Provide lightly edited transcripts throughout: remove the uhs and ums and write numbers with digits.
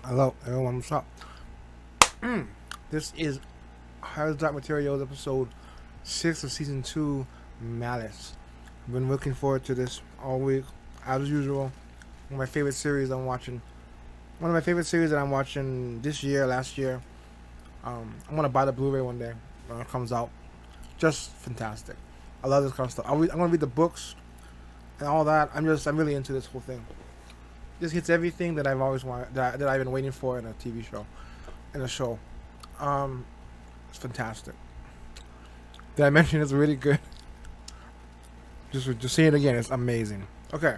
Hello, everyone. What's up? This is How's Dark Materials, episode 6 of season 2, Malice. I've been looking forward to this all week, as usual. One of my favorite series I'm watching. One of my favorite series that I'm watching this year, last year. I'm gonna buy the Blu-ray one day when it comes out. Just fantastic. I love this kind of stuff. I'm gonna read the books and all that. I'm really into this whole thing. This hits everything that I've always wanted, that I've been waiting for in a TV show, in a show. It's fantastic. Did I mention it's really good? Just see it again. It's amazing. Okay.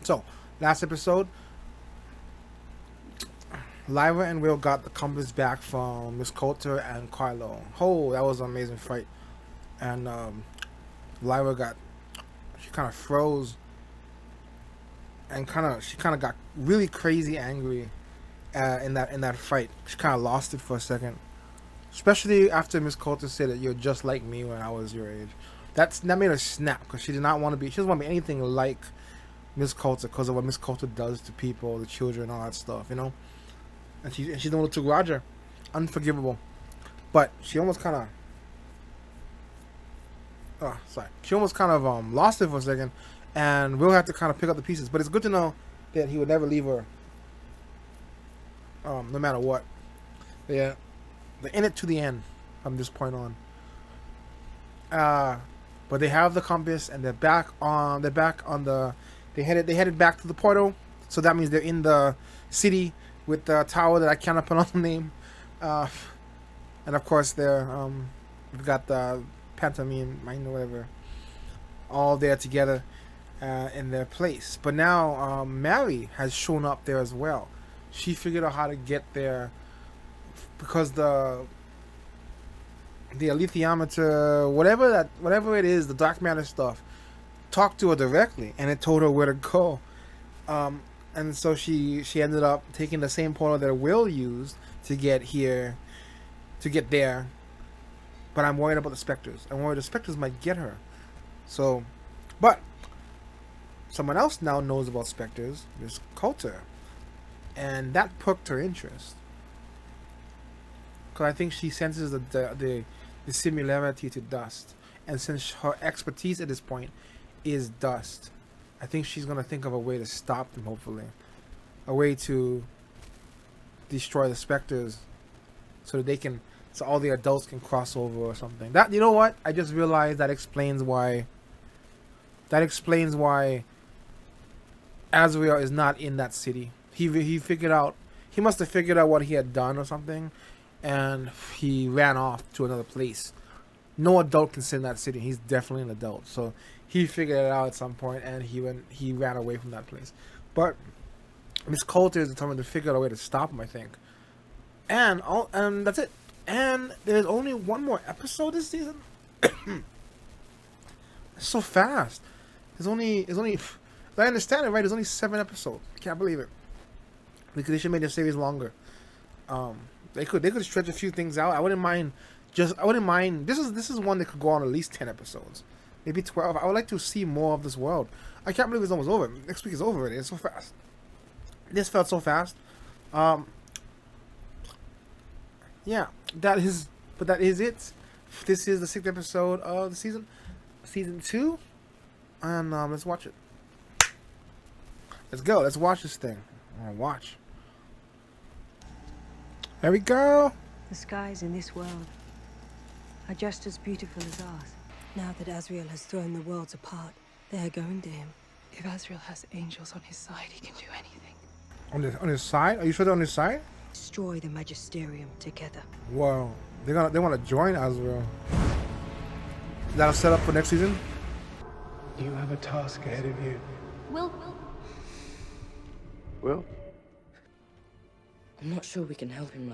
So, last episode, Lyra and Will got the compass back from Miss Coulter and Carlo. Oh, that was an amazing fight. And Lyra she kind of froze and she kind of got really crazy angry in that fight. She kind of lost it for a second, especially after Miss Coulter said that you're just like me when I was your age. That made her snap because she doesn't want to be anything like Miss Coulter because of what Miss Coulter does to people, the children, all that stuff, you know. And she's the one who took Roger. Unforgivable. But she almost kind of she almost kind of lost it for a second, and Will have to kind of pick up the pieces. But it's good to know that he would never leave her, no matter what. They're in it to the end from this point on. But they have the compass, and they're headed back to the portal. So that means they're in the city with the tower that I cannot pronounce the name. And of course we've got the pantomime, or whatever, all there together in their place. But now Mary has shown up there as well. She figured out how to get there because the alethiometer, whatever it is, the dark matter stuff, talked to her directly, and it told her where to go. And so she ended up taking the same portal that Will used to get there. But I'm worried about the specters. I'm worried the specters might get her. So, but someone else now knows about specters, Miss Coulter, and that perked her interest. Because I think she senses the similarity to dust, and since her expertise at this point is dust, I think she's gonna think of a way to stop them. Hopefully, a way to destroy the specters, so that so all the adults can cross over or something. That, you know what? I just realized that explains why Azrael is not in that city. He must have figured out what he had done or something, and he ran off to another place. No adult can sit in that city. He's definitely an adult. So he figured it out at some point, and he ran away from that place. But Miss Coulter is determined to figure out a way to stop him, I think. And that's it. And there's only one more episode this season. It's so fast. There's only. If I understand it right, there's only 7 episodes. I can't believe it. Because they should make the series longer. They could stretch a few things out. I wouldn't mind. This is one that could go on at least 10 episodes, maybe 12. I would like to see more of this world. I can't believe it's almost over. Next week is over already. It's so fast. This felt so fast. Yeah, that is it. This is the 6th episode of the season 2, and let's watch it. Let's go. Let's watch this thing. I want to watch. There we go. The skies in this world are just as beautiful as ours. Now that Azrael has thrown the worlds apart, they are going to him. If Azrael has angels on his side, he can do anything. On his side? Are you sure they're on his side? Destroy the Magisterium together. Wow, they want to join Azrael. Is that a setup for next season? You have a task ahead of you. Will? I'm not sure we can help him,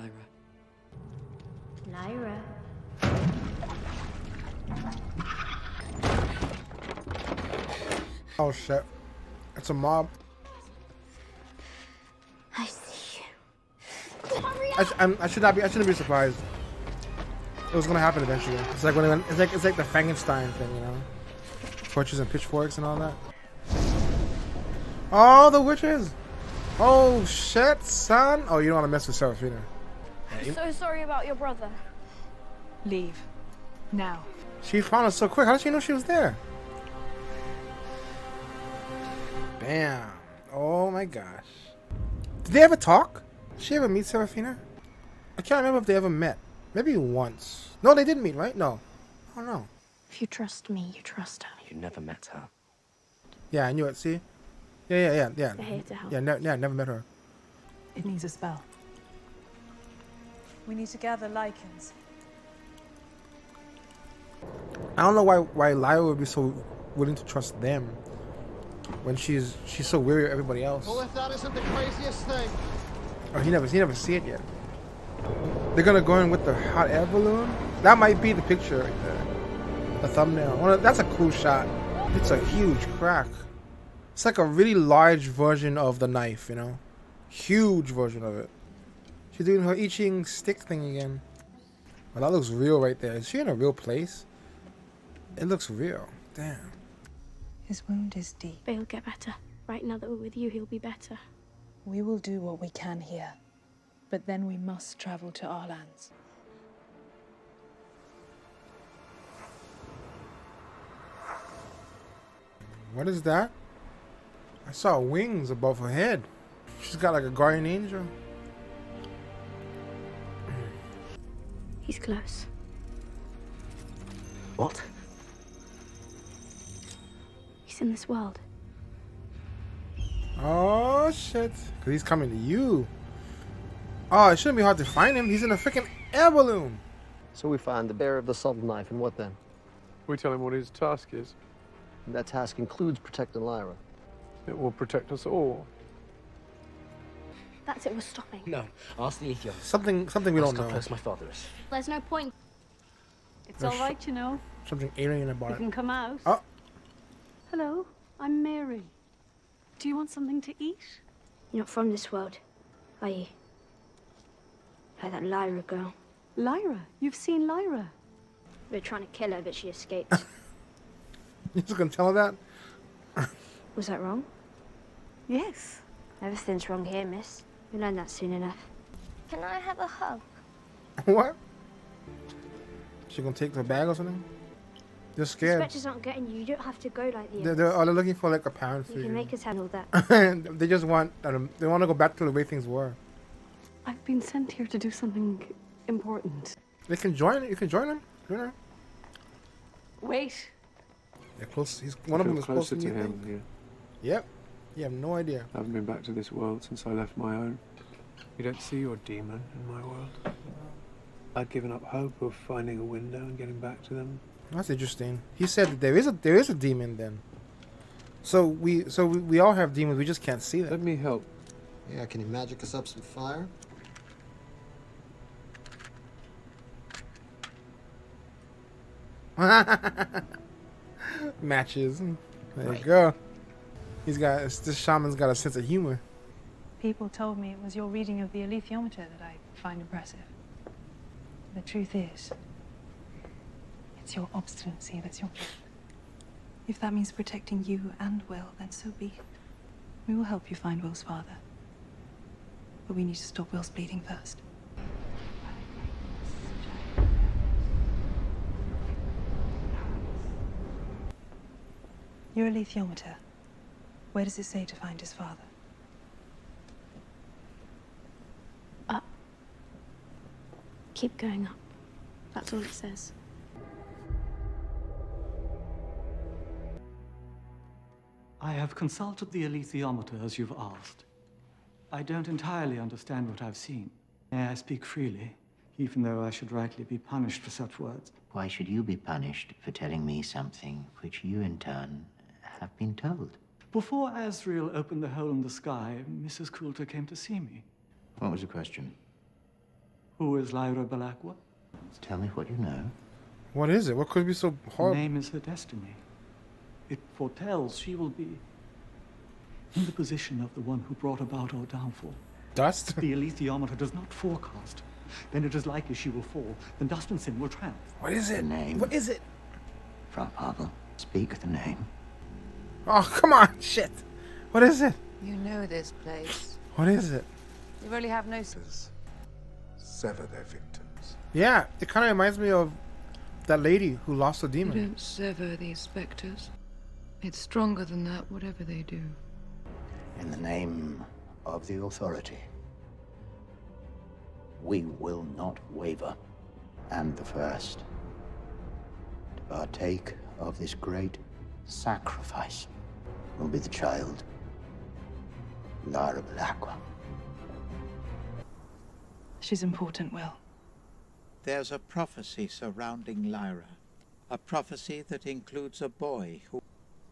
Lyra. Oh shit! It's a mob. I see you. I shouldn't be surprised. It was gonna happen eventually. It's like it's like the Frankenstein thing, you know, torches and pitchforks and all that. Oh, the witches! Oh shit, son! Oh, you don't want to mess with Seraphina. I'm so sorry about your brother. Leave. Now. She found us so quick. How did she know she was there? Bam! Oh my gosh. Did they ever talk? Did she ever meet Seraphina? I can't remember if they ever met. Maybe once. No, they didn't meet, right? No. Oh no. If you trust me, you trust her. You never met her. Yeah, I knew it. See? Yeah. They're here to help. Yeah, never met her. It needs a spell. We need to gather lichens. I don't know why Lyra would be so willing to trust them when she's so weary of everybody else. Well, if that isn't the craziest thing. Oh, he never see it yet. They're gonna go in with the hot air balloon. That might be the picture right there. The thumbnail. That's a cool shot. It's a huge crack. It's like a really large version of the knife, you know? Huge version of it. She's doing her I Ching stick thing again. Well, that looks real right there. Is she in a real place? It looks real. Damn. His wound is deep. But he'll get better. Right now that we're with you, he'll be better. We will do what we can here. But then we must travel to our lands. What is that? I saw wings above her head. She's got like a guardian angel. He's close. What? He's in this world. Oh shit. Cause he's coming to you. Oh, it shouldn't be hard to find him. He's in a freaking air balloon. So we find the bearer of the subtle knife, and what then? We tell him what his task is. And that task includes protecting Lyra. It will protect us all. That's it, we're stopping. No. Ask the Ethiopian. Something we don't Ask how know. close my father is. There's no point. It's all right, you know. Something alien You about it. can come out. Oh. Hello, I'm Mary. Do you want something to eat? You're not from this world, are you? Like that Lyra girl. Lyra. You've seen Lyra. We were trying to kill her, but she escaped. You just gonna tell her that? Was that wrong? Yes. Everything's wrong here, miss. We learned that soon enough. Can I have a hug? What? She gonna take the bag or something? They're The scared. Spectres aren't getting you. You don't have to go like the They're others. looking for like a parent You can figure. make us handle that. They just want they want to go back to the way things were. I've been sent here to do something important. They can join. You can join them. You know. Wait. They're close. One of them is closer closer to to you. him here. Yep. You have no idea. I haven't been back to this world since I left my own. You don't see your demon in my world. I'd given up hope of finding a window and getting back to them. That's interesting. He said that there is a demon then. So we all have demons. We just can't see Let them. me help. Yeah, can you magic us up some fire? Matches. There you go. This shaman's got a sense of humor. People told me it was your reading of the alethiometer that I find impressive. The truth is, it's your obstinacy that's your gift. If that means protecting you and Will, then so be it. We will help you find Will's father. But we need to stop Will's bleeding first. Your alethiometer. Where does it say to find his father? Up. Keep going up. That's all it says. I have consulted the alethiometer as you've asked. I don't entirely understand what I've seen. May I speak freely, even though I should rightly be punished for such words? Why should you be punished for telling me something which you, in turn, have been told? Before Azrael opened the hole in the sky, Mrs. Coulter came to see me. What was the question? Who is Lyra Balakwa? Tell me what you know. What is it? What could be so Her horrible? name is her destiny. It foretells she will be in the position of the one who brought about our downfall. Dust? The alethiometer does not forecast. Then it is likely she will fall. Then dust and sin will triumph. What is it? The name. What is it? Frau Pavel, speak the name. Oh, come on. Shit. What is it? You know this place. What is it? You really have no... Sever their victims. Yeah, it kind of reminds me of that lady who lost a You demon. don't sever these specters. It's stronger than that, whatever they do. In the name of the authority, we will not waver. And the first to partake of this great sacrifice will be the child, Lara Belacqua. She's important, Will. There's a prophecy surrounding Lyra. A prophecy that includes a boy who...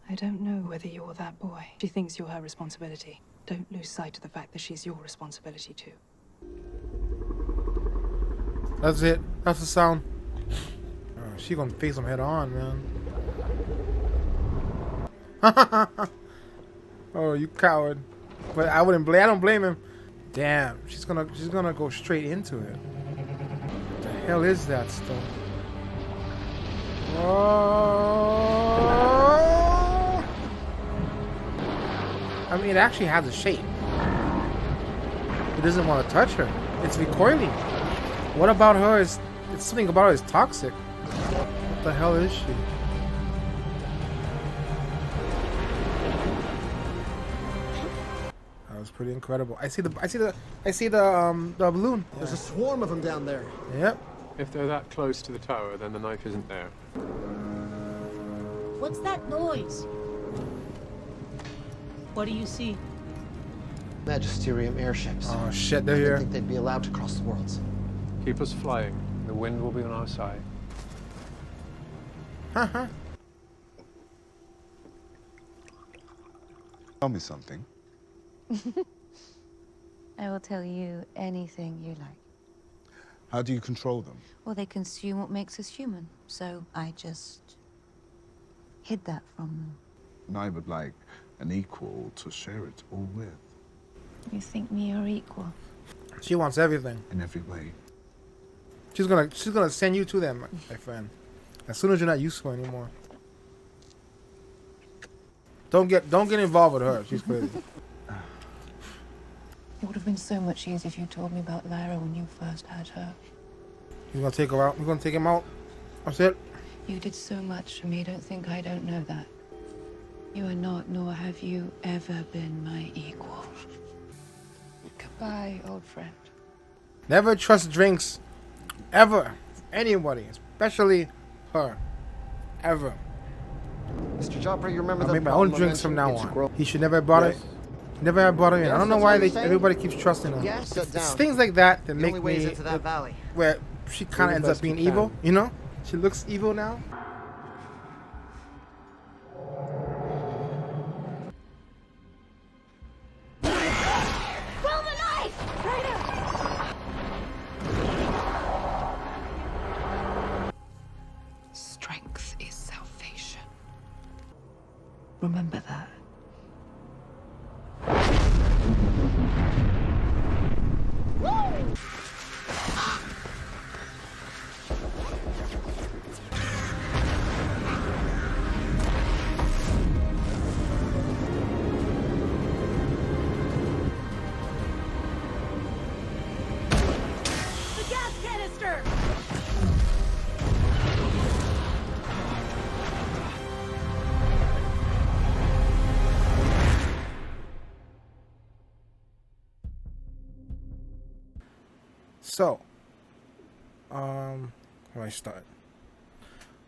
I don't know whether you're that boy. She thinks you're her responsibility. Don't lose sight of the fact that she's your responsibility too. That's it. That's the sound. She gonna face him head on, man. Oh, you coward! But I wouldn't blame. I don't blame him. Damn, she's gonna go straight into it. What the hell is that stuff? Oh! I mean, it actually has a shape. It doesn't want to touch her. It's recoiling. What about her is... It's something about her is toxic. What the hell is she? That was pretty incredible. I see the balloon. There's a swarm of them down there. Yep. If they're that close to the tower, then the knife isn't there. What's that noise? What do you see? Magisterium airships. Oh shit, they're I here. didn't think they'd be allowed to cross the worlds. Keep us flying. The wind will be on our side. Haha. Tell me something. I will tell you anything you like. How do you control them? Well, they consume what makes us human, so I just hid that from them. And I would like an equal to share it all with. You think me your equal? She wants everything. In every way. She's gonna send you to them, my friend. As soon as you're not useful anymore. Don't get involved with her. She's crazy. It would have been so much easier if you told me about Lyra when you first had her. You're gonna take her out. We're gonna take him out. That's it. You did so much for me. Don't think I don't know that. You are not, nor have you ever been my equal. Goodbye, old friend. Never trust drinks. Ever. Anybody. Especially her. Ever. Mr. Chopper, you remember I'll the make my own drinks from now It's on. He should never have brought it. Never have brought it in. I don't know why everybody keeps trusting her. Yeah, sit It's down. things like that that The make only way is me... into that valley. Where she kind of ends up being evil, you know? She looks evil now. Strength is salvation. Remember that. The gas canister! So, where do I start?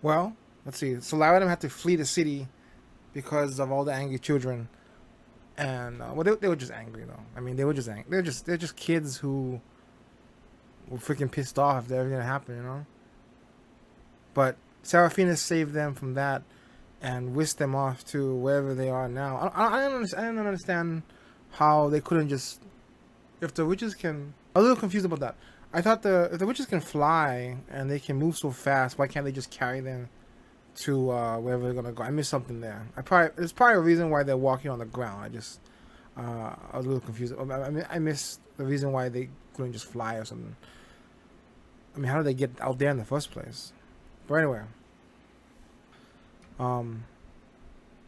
Well, let's see. So Lyra and them had to flee the city because of all the angry children, and well, they were just angry though. I mean, they were just angry. They're just kids who were freaking pissed off if that ever gonna happen, you know. But Seraphina saved them from that and whisked them off to wherever they are now. I don't understand how they couldn't just... If the witches can... I'm a little confused about that. I thought if the witches can fly and they can move so fast, why can't they just carry them to wherever they're gonna go? I missed something there. There's probably a reason why they're walking on the ground. I was a little confused. I missed the reason why they couldn't just fly or something. I mean, how did they get out there in the first place? But anyway,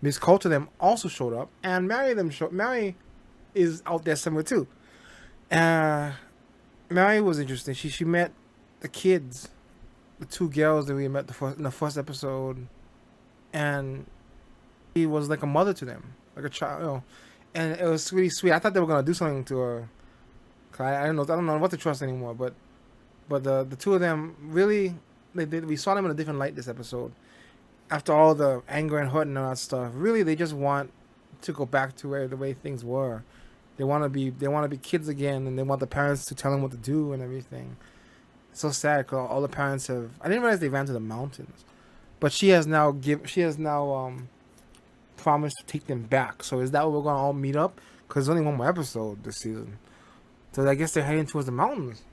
Miss Coulter them also showed up, and Mary is out there somewhere too. Mary was interesting. She met the kids, the two girls that we met in the first episode, and he was like a mother to them, like a child, you know. And it was really sweet. I thought they were gonna do something to her. I don't know what to trust anymore. But the two of them really, we saw them in a different light this episode. After all the anger and hurt and all that stuff, really they just want to go back to the way things were. They want to be kids again, and they want the parents to tell them what to do and everything. It's so sad because all the parents have. I didn't realize they ran to the mountains, but she has now promised to take them back. So is that what we're gonna all meet up? Because there's only one more episode this season, so I guess they're heading towards the mountains.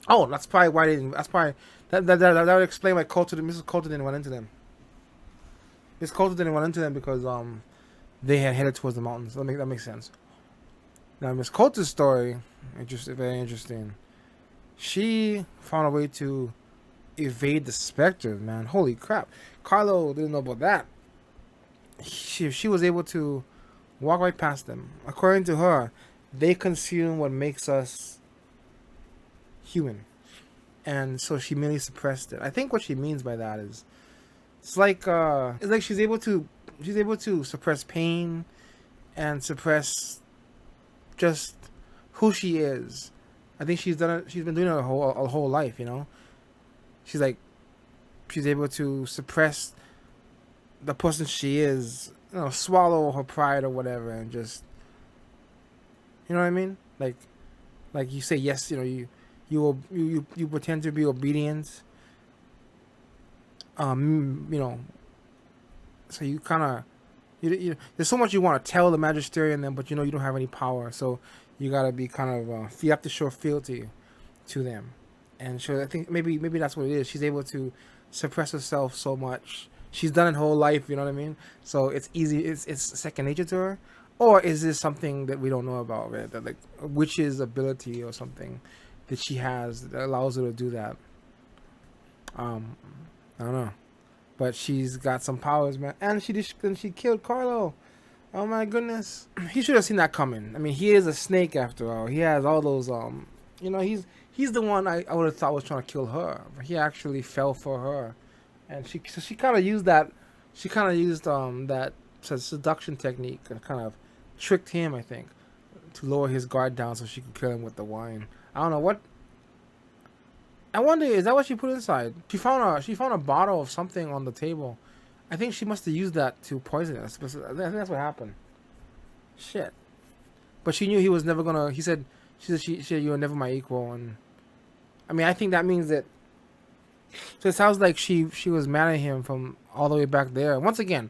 Oh, that's probably why they didn't. That's probably that would explain why Mrs. Coulter didn't run into them. Miss Coulter didn't run into them because they had headed towards the mountains. That makes sense. Now Miss Coulter's story, very interesting. She found a way to evade the specters, man. Holy crap. Carlo didn't know about that. She was able to walk right past them. According to her, they consume what makes us human. And so she merely suppressed it. I think what she means by that is it's like she's able to suppress pain and suppress just who she is. I think she's been doing it her whole life, you know. She's able to suppress the person she is, you know, swallow her pride or whatever, and just, you know what I mean? Like you say yes, you know, you pretend to be obedient. You know, so you kind of you there's so much you want to tell the magisterium then, but you know you don't have any power, so you gotta be kind of you have to show fealty to them. And so I think maybe that's what it is. She's able to suppress herself so much. She's done it her whole life, you know what I mean? So it's easy. It's second nature to her. Or is this something that we don't know about, right? That like a witch's ability or something that she has that allows her to do that. I don't know. But she's got some powers, man. And she killed Carlo. Oh my goodness. He should have seen that coming. I mean, he is a snake after all. He has all those you know, he's the one I would have thought was trying to kill her. But he actually fell for her. And she kind of used that. She kind of used that seduction technique and kind of tricked him, I think, to lower his guard down so she could kill him with the wine. I don't know what. I wonder, is that what she put inside? She found a bottle of something on the table. I think she must have used that to poison us. I think that's what happened. Shit. But she knew he was never gonna. She said you were never my equal, and I mean I think that means that. So it sounds like she was mad at him from all the way back there. Once again,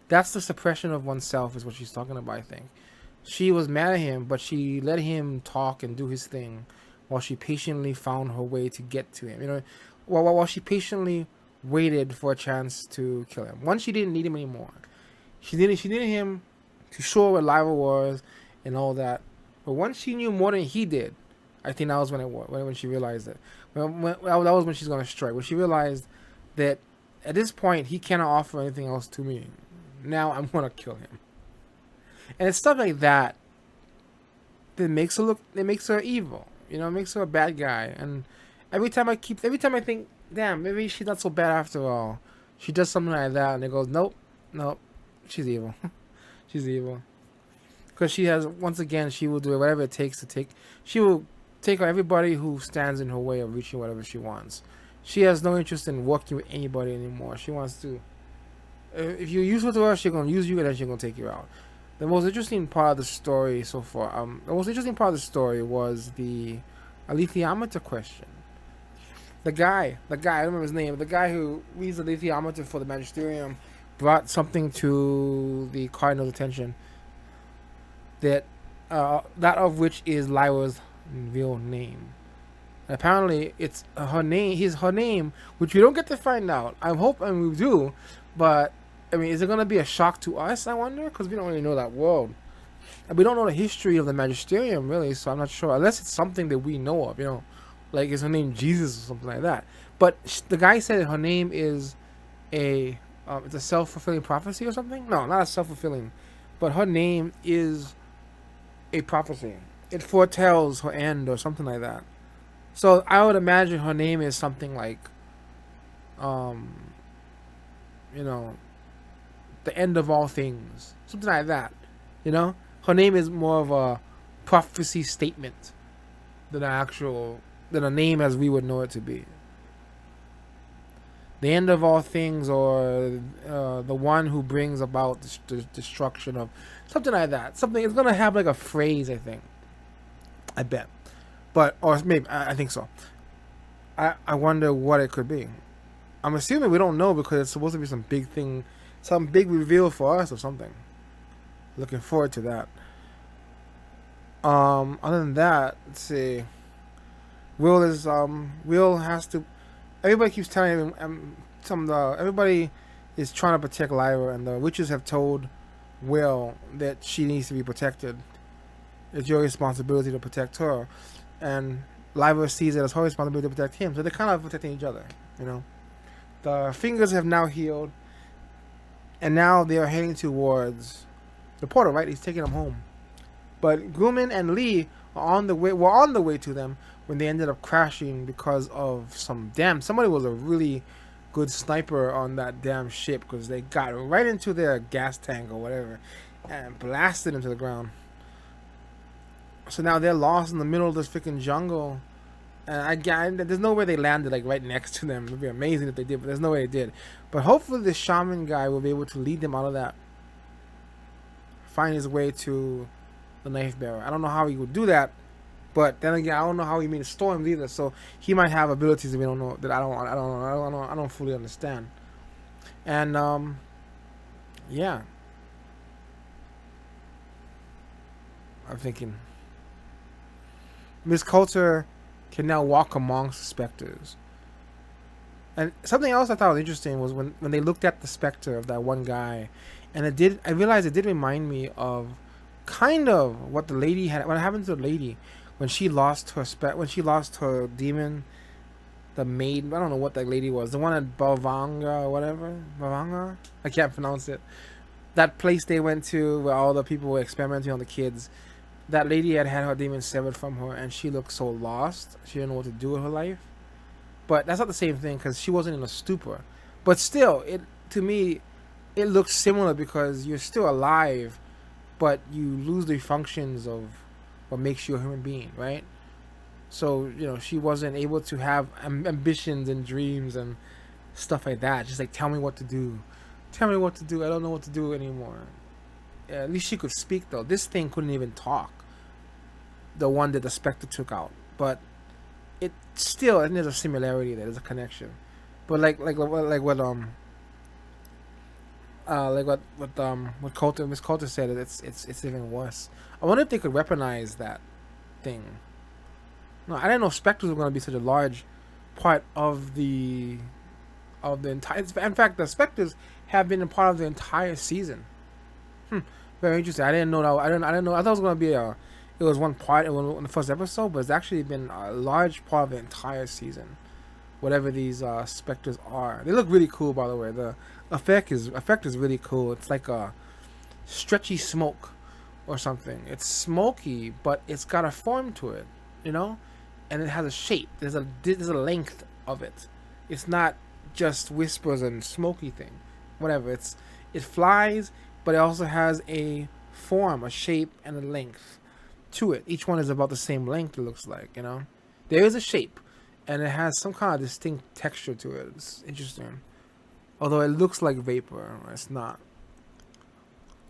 that's the suppression of oneself is what she's talking about, I think. She was mad at him, but she let him talk and do his thing while she patiently found her way to get to him. You know, while she patiently waited for a chance to kill him. Once she didn't need him anymore. She needed him to show her where Lyra was and all that. But once she knew more than he did, I think that was when she realized it. That was when she's gonna strike. When she realized that at this point he cannot offer anything else to me. Now I'm gonna kill him. And it's stuff like that that makes her evil. You know, it makes her a bad guy. And every time I think, damn, maybe she's not so bad after all. She does something like that, and it goes, nope, she's evil. She's evil. Because she has, once again, she will do whatever it takes to take. She will take everybody who stands in her way of reaching whatever she wants. She has no interest in working with anybody anymore. She wants to. If you're useful to her, she's gonna use you, and then she's gonna take you out. The most interesting part of the story so far, the most interesting part of the story was the alethiometer question. The guy, I don't remember his name, the guy who reads the alethiometer for the magisterium brought something to the cardinal's attention that of which is Lyra's real name. And apparently, it's her name, which we don't get to find out. I'm hoping we do, but I mean, is it gonna be a shock to us? I wonder, because we don't really know that world, and we don't know the history of the magisterium really. So I'm not sure, unless it's something that we know of. You know, like is her name Jesus or something like that. But the guy said her name is it's a self-fulfilling prophecy or something. No, not a self-fulfilling. but her name is a prophecy. It foretells her end or something like that. So I would imagine her name is something like, you know, the end of all things, something like that. You know, her name is more of a prophecy statement than a name as we would know it to be. The end of all things, or the one who brings about the destruction of, something like that. Something, it's gonna have like a phrase, I think. I bet, but or maybe I think so. I wonder what it could be. I'm assuming we don't know because it's supposed to be some big thing, some big reveal for us or something. Looking forward to that. Other than that, let's see. Will has to. Everybody keeps telling him. Everybody is trying to protect Lyra, and the witches have told Will that she needs to be protected. It's your responsibility to protect her, and Lyra sees it as her responsibility to protect him. So they're kind of protecting each other. You know, the fingers have now healed, and now they are heading towards the portal. Right, he's taking them home. But Grumman and Lee are on the way. Were on the way to them when they ended up crashing because of somebody was a really good sniper on that damn ship, because they got right into their gas tank or whatever and blasted them to the ground. So now they're lost in the middle of this freaking jungle, and there's no way they landed like right next to them. It would be amazing if they did, but there's no way they did. But hopefully the shaman guy will be able to lead them out of that, find his way to the knife bearer. I don't know how he would do that, but then again, I don't know how he means storms either. So he might have abilities that we don't know, that I don't fully understand. And yeah, I'm thinking Miss Coulter can now walk amongst specters. And something else I thought was interesting was when they looked at the specter of that one guy, and I realized it did remind me of kind of what happened to the lady when she lost her demon, the maid. I don't know what that lady was. The one at Bavanga or whatever. Bavanga? I can't pronounce it. That place they went to where all the people were experimenting on the kids. That lady had her demon severed from her, and she looked so lost. She didn't know what to do with her life. But that's not the same thing, because she wasn't in a stupor. But still, to me, it looks similar, because you're still alive, but you lose the functions of what makes you a human being, right? So, she wasn't able to have ambitions and dreams and stuff like that. Just like, tell me what to do. Tell me what to do. I don't know what to do anymore. Yeah, at least she could speak, though. This thing couldn't even talk. The one that the Spectre took out. But it still, and there's a similarity there. There's a connection. But like what Miss Coulter said, it's even worse. I wonder if they could weaponize that thing. No, I didn't know specters were going to be such a large part of the entire. In fact, the specters have been a part of the entire season. Very interesting. I didn't know that. I didn't know. I thought it was going to be it was one part in the first episode, but it's actually been a large part of the entire season. Whatever these specters are, they look really cool. By the way, the effect is really cool. It's like a stretchy smoke or something. It's smoky, but it's got a form to it, and it has a shape. There's a length of it. It's not just whispers and smoky thing. Whatever. It flies, but it also has a form, a shape, and a length to it. Each one is about the same length. It looks like, there is a shape. And it has some kind of distinct texture to it. It's interesting. Although it looks like vapor. It's not.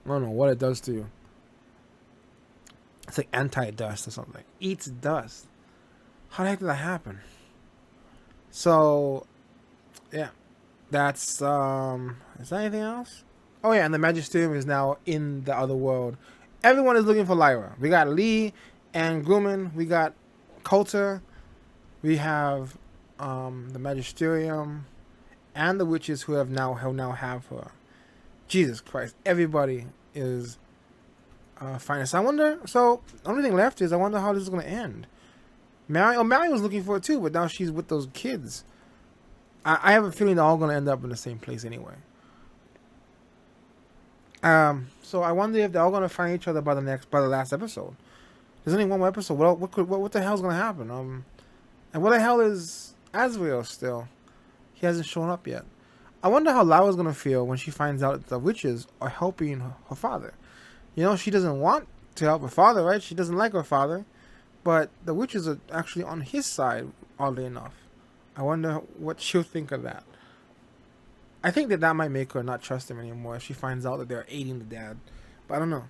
I don't know what it does to you. It's like anti-dust or something. Eats dust. How the heck did that happen? So, yeah. That's, is there anything else? Oh yeah, and the Magisterium is now in the other world. Everyone is looking for Lyra. We got Lee and Grumman. We got Coulter. We have the Magisterium and the witches who now have her. Jesus Christ! Everybody is finding. So I wonder. So the only thing left is I wonder how this is going to end. Mary was looking for it too, but now she's with those kids. I have a feeling they're all going to end up in the same place anyway. So I wonder if they're all gonna find each other by the last episode. There's only one more episode. What the hell's gonna happen? And what the hell is Asriel still? He hasn't shown up yet. I wonder how Laura's gonna feel when she finds out that the witches are helping her father. You know, she doesn't want to help her father, right? She doesn't like her father, but the witches are actually on his side, oddly enough. I wonder what she'll think of that. I think that might make her not trust him anymore if she finds out that they're aiding the dad. But I don't know.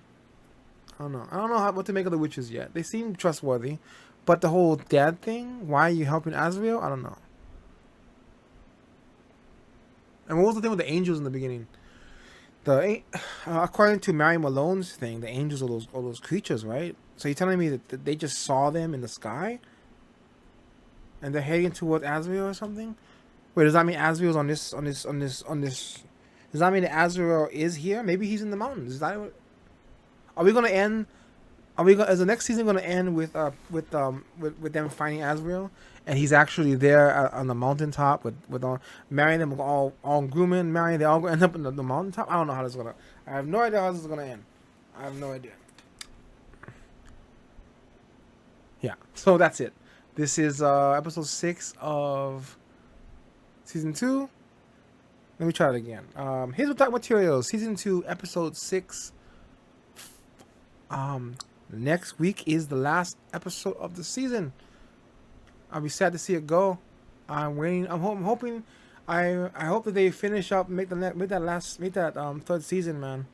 I don't know what to make of the witches yet. They seem trustworthy, but the whole dad thing, why are you helping Asriel? I don't know. And what was the thing with the angels in the beginning? According to Mary Malone's thing, the angels are those creatures, right? So you're telling me that they just saw them in the sky, and they're heading toward Asriel or something? Wait, does that mean Asriel's on this? Does that mean that Asriel is here? Maybe he's in the mountains. Is that what? Are we gonna end? Is the next season gonna end with them finding Asriel, and he's actually there on the mountaintop with all marrying them all grooming, marrying? They all gonna end up in the mountaintop. I don't know how this is gonna. I have no idea how this is gonna end. I have no idea. Yeah. So that's it. This is episode 6 of season 2. Let me try it again. Here's what Dark Materials, season 2, episode 6. Next week is the last episode of the season. I'll be sad to see it go. I'm waiting. I'm hoping. I hope that they finish up, make that third season, man.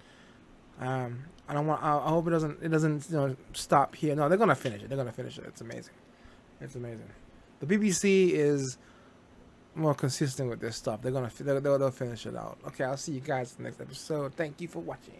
I don't want. I hope it doesn't stop here. No, they're gonna finish it. They're gonna finish it. It's amazing. It's amazing. The BBC is more consistent with this stuff. They'll finish it out. Okay, I'll see you guys in the next episode. Thank you for watching.